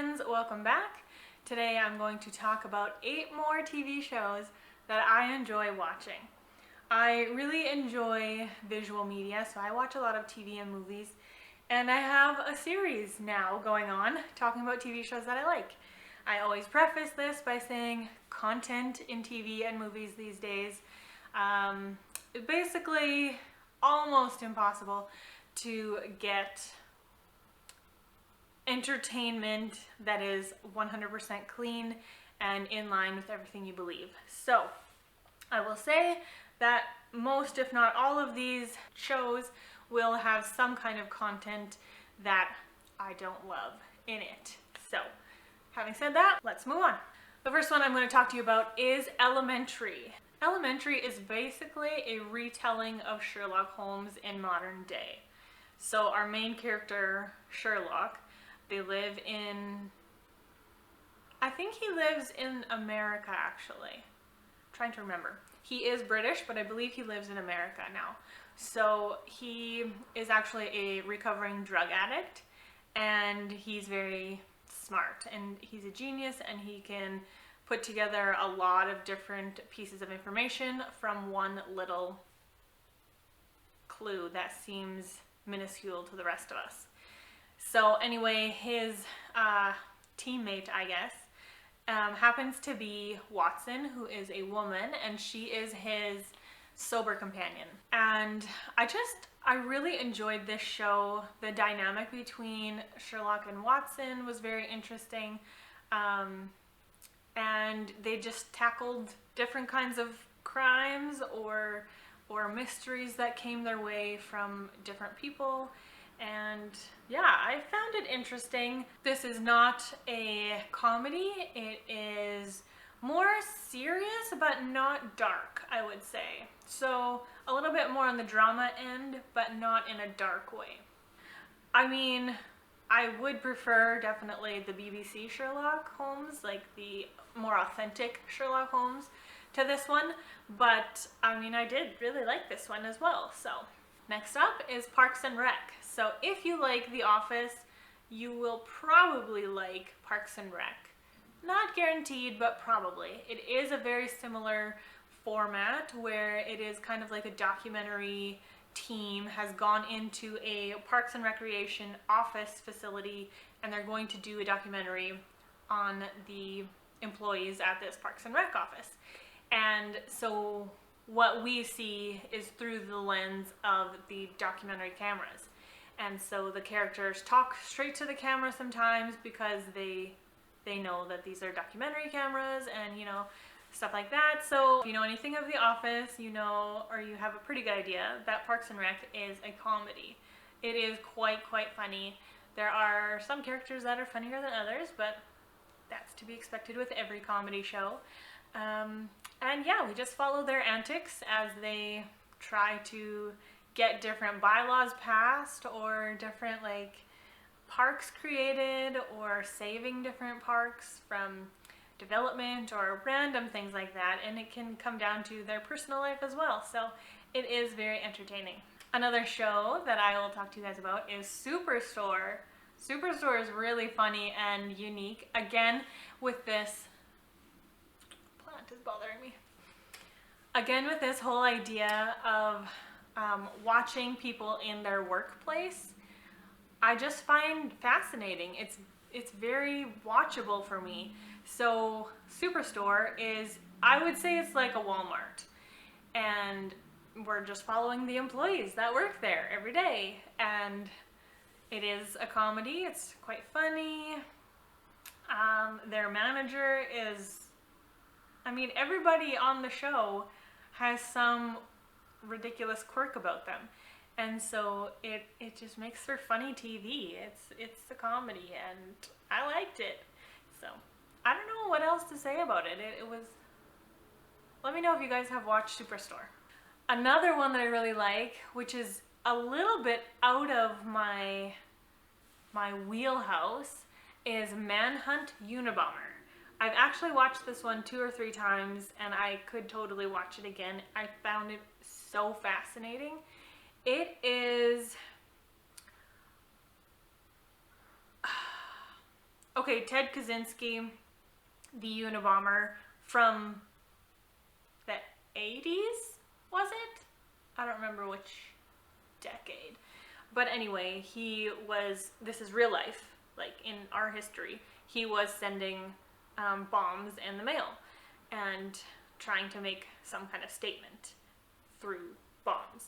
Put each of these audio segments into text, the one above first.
friends, welcome back. Today I'm going to talk about 8 more TV shows that I enjoy watching. I really enjoy visual media, so I watch a lot of TV and movies, and I have a series now going on talking about TV shows that I like. I always preface this by saying content in TV and movies these days is basically almost impossible to get entertainment that is 100% clean and in line with everything you believe. So I will say that most, if not all, of these shows will have some kind of content that I don't love in it. So having said that, let's move on. The first one I'm going to talk to you about is Elementary. Elementary is basically a retelling of Sherlock Holmes in modern day. So our main character, Sherlock, they live in, I think he lives in America actually. I'm trying to remember. He is British, but I believe he lives in America now. So he is actually a recovering drug addict, and he's very smart, and he's a genius, and he can put together a lot of different pieces of information from one little clue that seems minuscule to the rest of us. So anyway, his teammate, I guess, happens to be Watson, who is a woman, and she is his sober companion. And I really enjoyed this show. The dynamic between Sherlock and Watson was very interesting. And they just tackled different kinds of crimes or mysteries that came their way from different people. And yeah, I found it interesting. This is not a comedy. It is more serious, but not dark, I would say. So a little bit more on the drama end, but not in a dark way. I mean, I would prefer definitely the BBC Sherlock Holmes, like the more authentic Sherlock Holmes, to this one. But I mean, I did really like this one as well. So next up is Parks and Rec. So if you like The Office, you will probably like Parks and Rec. Not guaranteed, but probably. It is a very similar format where it is kind of like a documentary team has gone into a Parks and Recreation office facility, and they're going to do a documentary on the employees at this Parks and Rec office. And so what we see is through the lens of the documentary cameras. And so the characters talk straight to the camera sometimes because they know that these are documentary cameras and, you know, stuff like that. So if you know anything of The Office, you know, or you have a pretty good idea that Parks and Rec is a comedy. It is quite funny. There are some characters that are funnier than others, but that's to be expected with every comedy show. And yeah, we just follow their antics as they try to get different bylaws passed or different like parks created or saving different parks from development or random things like that, and it can come down to their personal life as well. So it is very entertaining. Another show that I will talk to you guys about is Superstore. Superstore is really funny and unique. Again, with this plant is bothering me. Again, with this whole idea of watching people in their workplace, I just find fascinating. It's very watchable for me. So Superstore is, I would say it's like a Walmart, and we're just following the employees that work there every day, and it is a comedy. It's quite funny. Their manager is, I mean, everybody on the show has some ridiculous quirk about them. And so it just makes for funny TV. It's a comedy, and I liked it. So I don't know what else to say about it. It was, let me know if you guys have watched Superstore. Another one that I really like, which is a little bit out of my wheelhouse, is Manhunt Unabomber. I've actually watched this one 2 or 3 times, and I could totally watch it again. I found it so fascinating. It is Okay, Ted Kaczynski, the Unabomber from the 80s, was it? I don't remember which decade. But anyway, this is real life, like in our history. He was sending bombs in the mail and trying to make some kind of statement through bombs.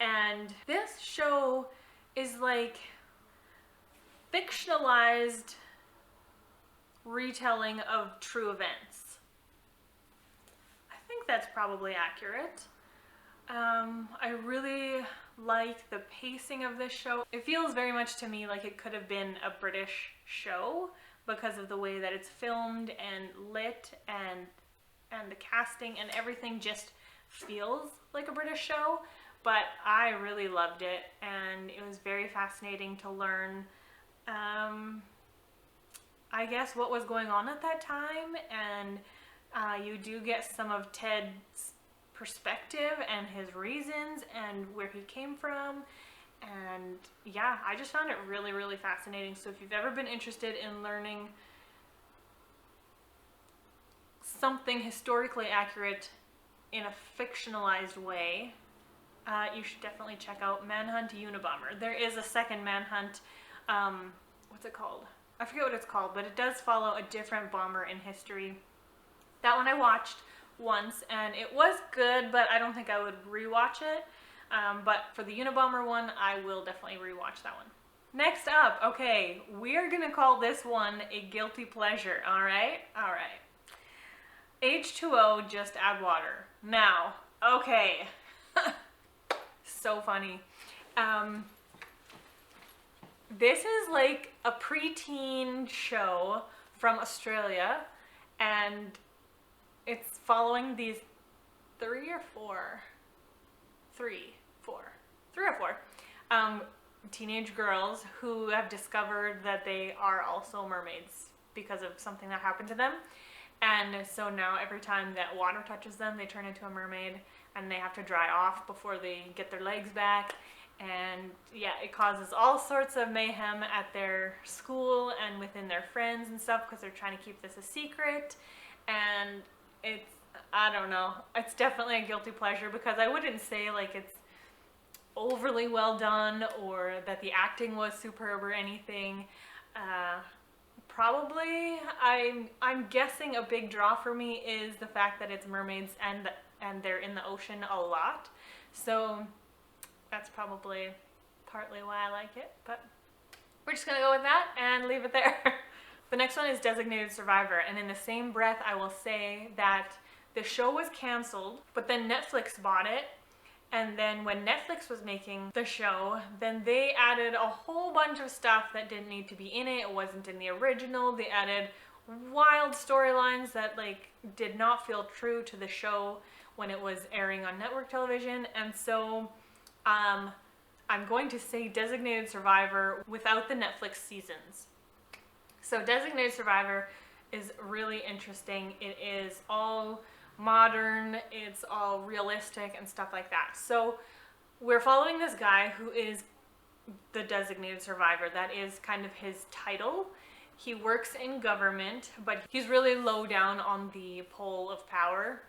And this show is like fictionalized retelling of true events. I think that's probably accurate. I really like the pacing of this show. It feels very much to me like it could have been a British show because of the way that it's filmed and lit, and the casting and everything just feels like a British show. But I really loved it, and it was very fascinating to learn I guess what was going on at that time, and you do get some of Ted's perspective and his reasons and where he came from. And yeah, I just found it really, really fascinating. So if you've ever been interested in learning something historically accurate in a fictionalized way, you should definitely check out Manhunt Unabomber. There is a second Manhunt, what's it called? I forget what it's called, but it does follow a different bomber in history. That one I watched once, and it was good, but I don't think I would rewatch it. But for the Unabomber one, I will definitely rewatch that one. Next up, okay, we are gonna call this one a guilty pleasure, all right? All right. H2O, just add water. Now, okay. So funny. This is like a preteen show from Australia, and it's following these three or four teenage girls who have discovered that they are also mermaids because of something that happened to them. And so now every time that water touches them, they turn into a mermaid, and they have to dry off before they get their legs back. And yeah, it causes all sorts of mayhem at their school and within their friends and stuff because they're trying to keep this a secret. And it's, I don't know, it's definitely a guilty pleasure because I wouldn't say like it's overly well done or that the acting was superb or anything. Probably, I'm guessing a big draw for me is the fact that it's mermaids and they're in the ocean a lot. So that's probably partly why I like it, but we're just gonna go with that and leave it there. The next one is Designated Survivor, and in the same breath I will say that the show was canceled, but then Netflix bought it, and then when Netflix was making the show, then they added a whole bunch of stuff that didn't need to be in it. It wasn't in the original. They added wild storylines that like did not feel true to the show when it was airing on network television, and so I'm going to say Designated Survivor without the Netflix seasons. So Designated Survivor is really interesting. It is all modern, it's all realistic and stuff like that. So we're following this guy who is the Designated Survivor. That is kind of his title. He works in government, but he's really low down on the pole of power.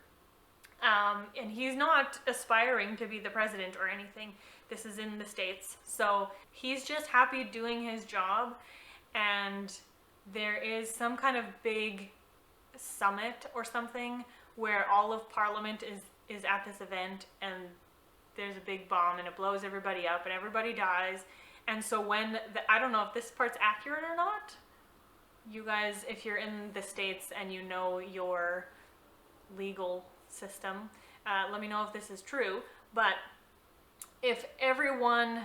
And he's not aspiring to be the president or anything. This is in the States. So he's just happy doing his job, and there is some kind of big summit or something where all of Parliament is at this event, and there's a big bomb and it blows everybody up and everybody dies. And so when I don't know if this part's accurate or not. You guys, if you're in the States and you know your legal system, let me know if this is true. But if everyone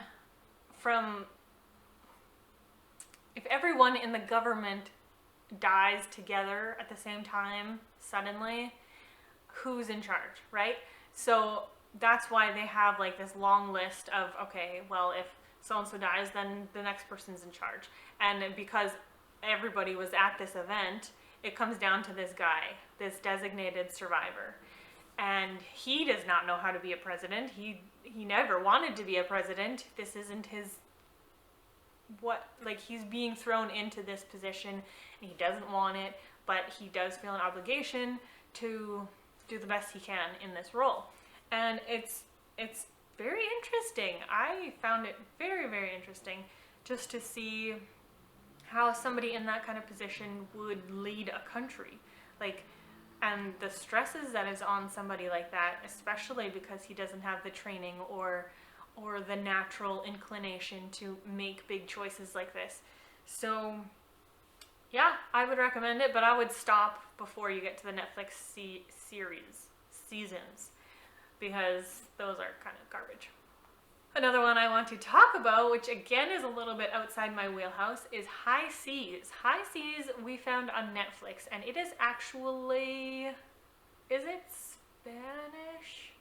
in the government dies together at the same time suddenly, who's in charge, right? So that's why they have like this long list of, okay, well, if so-and-so dies, then the next person's in charge. And because everybody was at this event, it comes down to this guy, this Designated Survivor. And he does not know how to be a president. He never wanted to be a president. This isn't his what, like, he's being thrown into this position and he doesn't want it, but he does feel an obligation to do the best he can in this role. And it's very interesting. I found it very, very interesting just to see how somebody in that kind of position would lead a country. Like, and the stresses that is on somebody like that, especially because he doesn't have the training or the natural inclination to make big choices like this. So yeah, I would recommend it, but I would stop before you get to the Netflix seasons, because those are kind of garbage. Another one I want to talk about, which again is a little bit outside my wheelhouse, is High Seas. High Seas we found on Netflix, and it is actually, is it Spanish?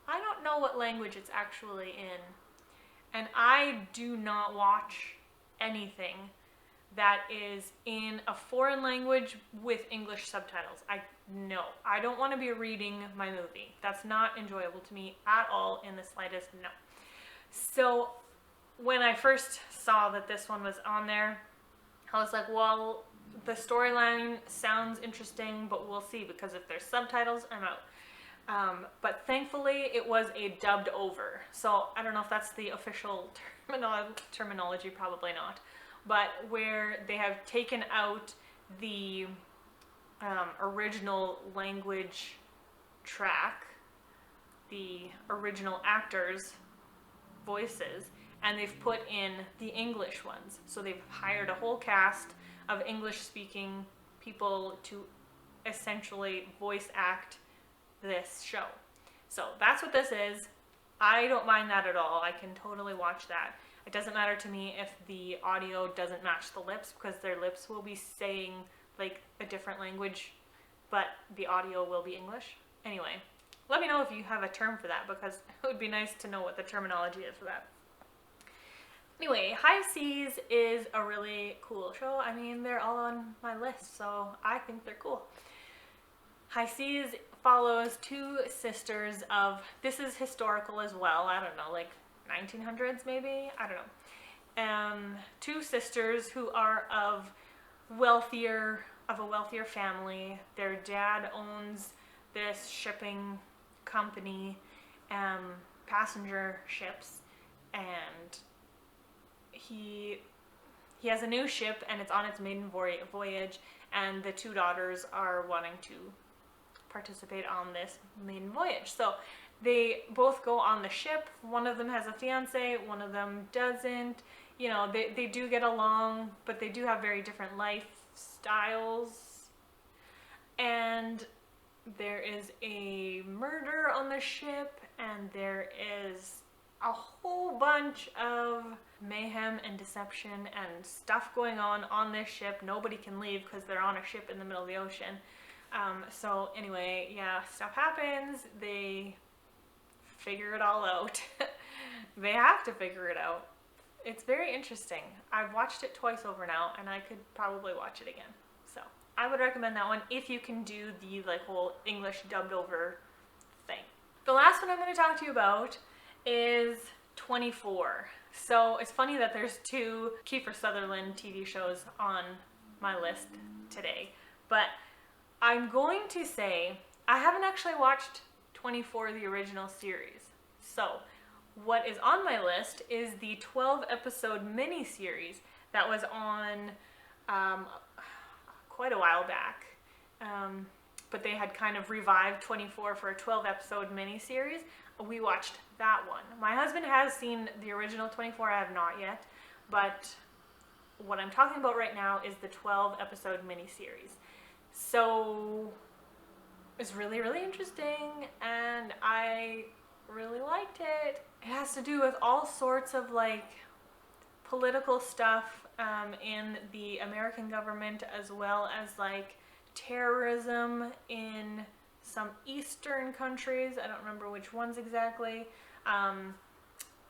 I don't know what language it's actually in, and I do not watch anything that is in a foreign language with English subtitles. I don't want to be reading my movie. That's not enjoyable to me at all, in the slightest, no. So when I first saw that this one was on there, I was like, well, the storyline sounds interesting, but we'll see, because if there's subtitles, I'm out. But thankfully it was a dubbed over. So I don't know if that's the official terminology, probably not. But where they have taken out the original language track, the original actors' voices, and they've put in the English ones. So they've hired a whole cast of English-speaking people to essentially voice act this show. So that's what this is. I don't mind that at all. I can totally watch that. It doesn't matter to me if the audio doesn't match the lips, because their lips will be saying like a different language, but the audio will be English. Anyway, let me know if you have a term for that, because it would be nice to know what the terminology is for that. Anyway, High Seas is a really cool show. I mean, they're all on my list, so I think they're cool. High Seas follows two sisters of, this is historical as well, I don't know, like 1900s maybe? I don't know. Two sisters who are of a wealthier family. Their dad owns this shipping company, passenger ships, and he has a new ship and it's on its maiden voyage, and the two daughters are wanting to participate on this maiden voyage. So they both go on the ship. One of them has a fiance, one of them doesn't. You know, they do get along, but they do have very different lifestyles. And there is a murder on the ship, and there is a whole bunch of mayhem and deception and stuff going on this ship. Nobody can leave because they're on a ship in the middle of the ocean. So anyway, yeah, stuff happens. They figure it all out. They have to figure it out. It's very interesting. I've watched it twice over now, and I could probably watch it again. So I would recommend that one if you can do the like whole English dubbed over thing. The last one I'm going to talk to you about is 24. So it's funny that there's two Kiefer Sutherland TV shows on my list today, but I'm going to say I haven't actually watched 24, the original series. So what is on my list is the 12-episode mini-series that was on quite a while back. But they had kind of revived 24 for a 12-episode mini-series. We watched that one. My husband has seen the original 24, I have not yet. But what I'm talking about right now is the 12-episode mini-series. So it's really, really interesting, and I really liked it. It has to do with all sorts of like political stuff in the American government, as well as like terrorism in some Eastern countries. I don't remember which ones exactly.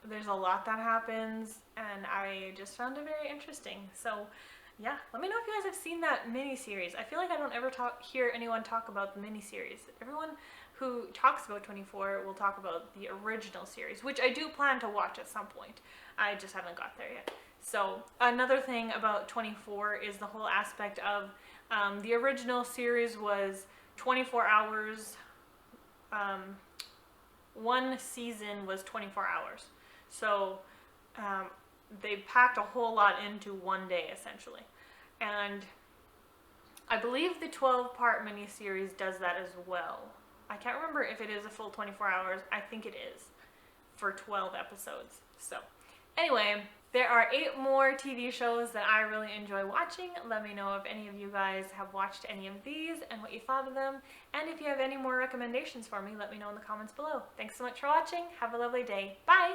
There's a lot that happens, and I just found it very interesting. So yeah, let me know if you guys have seen that mini-series. I feel like I don't ever hear anyone talk about the mini-series. Everyone who talks about 24 will talk about the original series, which I do plan to watch at some point. I just haven't got there yet. So another thing about 24 is the whole aspect of the original series was 24 hours. One season was 24 hours. So they packed a whole lot into one day, essentially. And I believe the 12-part miniseries does that as well. I can't remember if it is a full 24 hours. I think it is for 12 episodes. So anyway, there are 8 more TV shows that I really enjoy watching. Let me know if any of you guys have watched any of these and what you thought of them. And if you have any more recommendations for me, let me know in the comments below. Thanks so much for watching. Have a lovely day. Bye!